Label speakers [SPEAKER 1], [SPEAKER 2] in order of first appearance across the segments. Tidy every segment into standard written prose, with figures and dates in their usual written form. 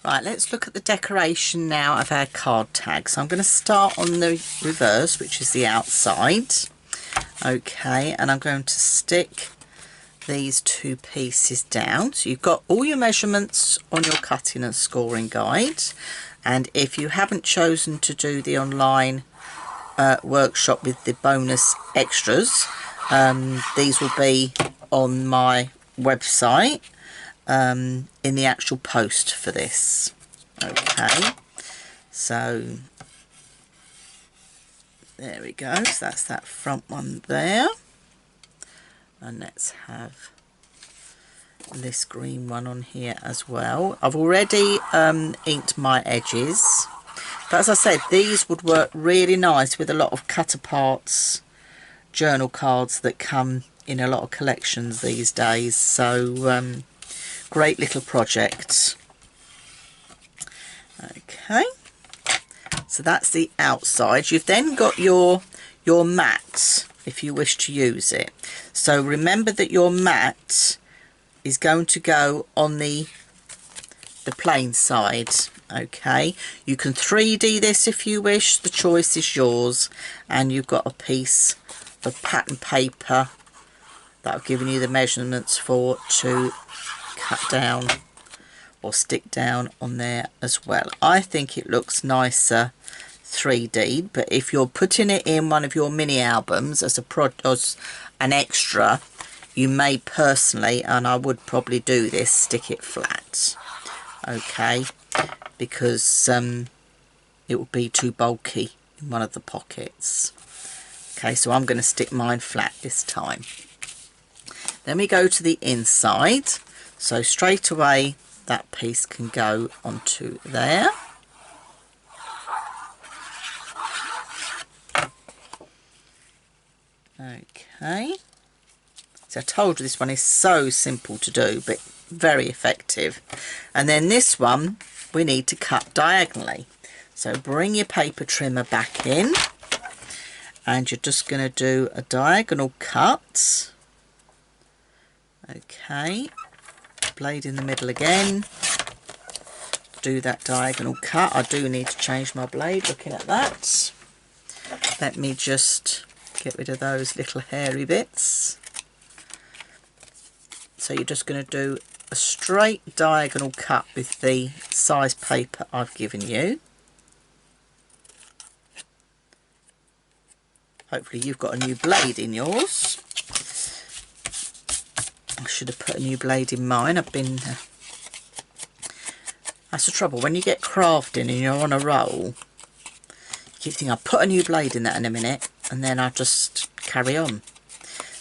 [SPEAKER 1] Right, let's look at the decoration now of our card tag. So I'm going to start on the reverse, which is the outside. Okay, and I'm going to stick these two pieces down. So you've got all your measurements on your cutting and scoring guide. And if you haven't chosen to do the online workshop with the bonus extras, these will be on my website in the actual post for this. Okay, so there we go. So that's that front one there, and let's have this green one on here as well. I've already inked my edges, but as I said, these would work really nice with a lot of cut aparts journal cards that come in a lot of collections these days. So great little project. Okay, so that's the outside. You've then got your mat if you wish to use it. So remember that your mat is going to go on the plain side. Okay, you can 3D this if you wish, the choice is yours. And you've got a piece of pattern paper that I've given you the measurements for to cut down or stick down on there as well. I think it looks nicer 3D, but if you're putting it in one of your mini albums as an extra, you may personally, and I would probably do this, stick it flat. Okay, because it will be too bulky in one of the pockets. Okay, so I'm going to stick mine flat this time. Then we go to the inside. So straight away that piece can go onto there. Okay, so I told you this one is so simple to do but very effective. And then this one we need to cut diagonally. So bring your paper trimmer back in and you're just going to do a diagonal cut. Okay, blade in the middle again, do that diagonal cut. I do need to change my blade looking at that. Let me just get rid of those little hairy bits. So you're just going to do a straight diagonal cut with the size paper I've given you. Hopefully you've got a new blade in yours. I should have put a new blade in mine. I've been that's the trouble when you get crafting and you're on a roll. You keep thinking I'll put a new blade in that in a minute, and then I just carry on.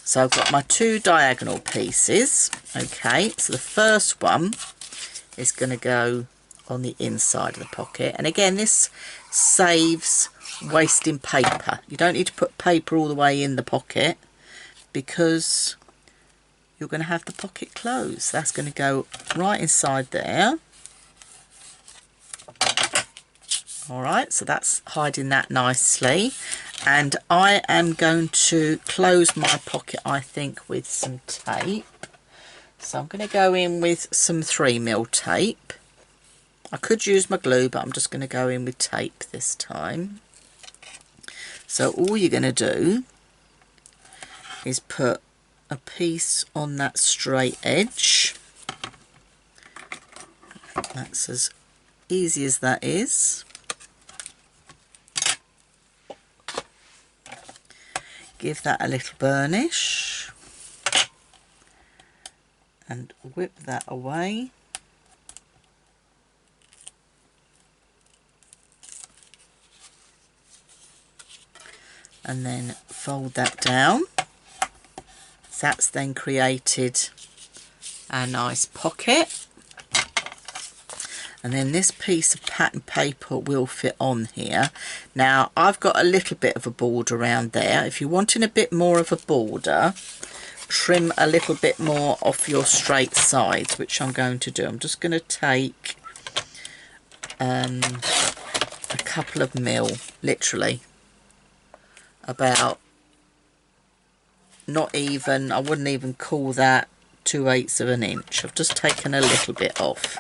[SPEAKER 1] So I've got my two diagonal pieces. Okay, so the first one is going to go on the inside of the pocket, and again this saves wasting paper. You don't need to put paper all the way in the pocket because you're going to have the pocket closed. That's going to go right inside there. Alright, so that's hiding that nicely. And I am going to close my pocket, I think, with some tape. So I'm going to go in with some 3mm tape. I could use my glue, but I'm just going to go in with tape this time. So all you're going to do is put a piece on that straight edge. That's as easy as that is. Give that a little burnish and whip that away. And then fold that down. So that's then created a nice pocket. And then this piece of pattern paper will fit on here. Now I've got a little bit of a border around there. If you're wanting a bit more of a border, trim a little bit more off your straight sides, which I'm going to do. I'm just going to take a couple of mil, literally about, not even, I wouldn't even call that 2/8 of an inch. I've just taken a little bit off.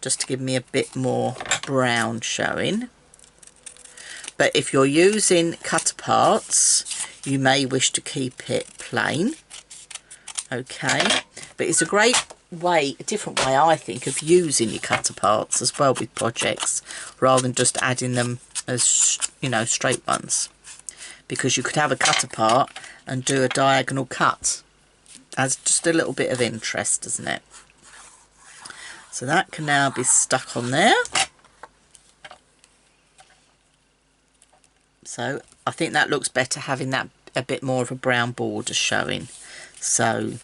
[SPEAKER 1] just to give me a bit more brown showing. But if you're using cut aparts, you may wish to keep it plain. Okay, but it's a great way, a different way I think, of using your cut aparts as well with projects, rather than just adding them as, you know, straight ones, because you could have a cut apart and do a diagonal cut. Adds just a little bit of interest, doesn't it? So that can now be stuck on there. So I think that looks better, having that a bit more of a brown border showing. So,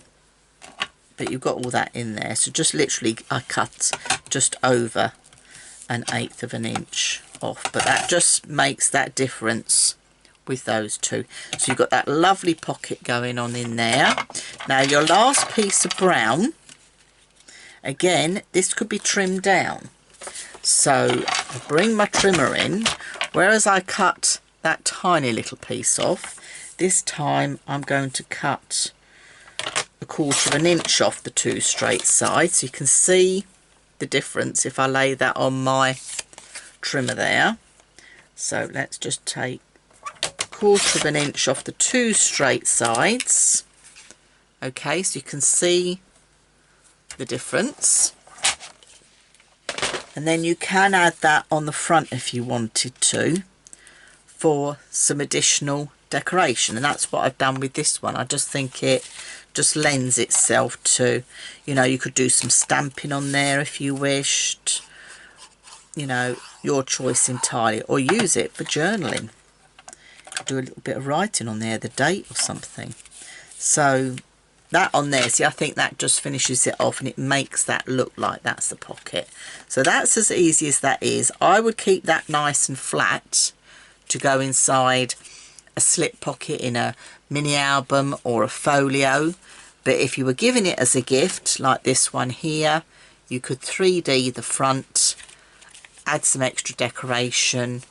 [SPEAKER 1] but you've got all that in there. So just literally I cut just over 1/8 of an inch off, but that just makes that difference with those two. So you've got that lovely pocket going on in there. Now your last piece of brown, again, this could be trimmed down. So I bring my trimmer in, whereas I cut that tiny little piece off, this time I'm going to cut 1/4 of an inch off the two straight sides. So you can see the difference if I lay that on my trimmer there. So let's just take 1/4 of an inch off the two straight sides. Okay, so you can see the difference. And then you can add that on the front if you wanted to, for some additional decoration. And that's what I've done with this one. I just think it just lends itself to, you know, you could do some stamping on there if you wished, you know, your choice entirely, or use it for journaling. Could do a little bit of writing on there, the date or something. So that on there, see, I think that just finishes it off and it makes that look like that's the pocket. So that's as easy as that is. I would keep that nice and flat to go inside a slip pocket in a mini album or a folio. But if you were giving it as a gift, like this one here, you could 3D the front, add some extra decoration,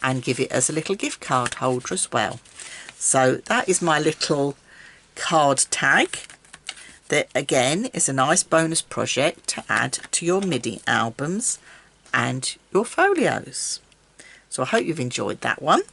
[SPEAKER 1] and give it as a little gift card holder as well. So that is my little card tag. That again is a nice bonus project to add to your MIDI albums and your folios. So I hope you've enjoyed that one.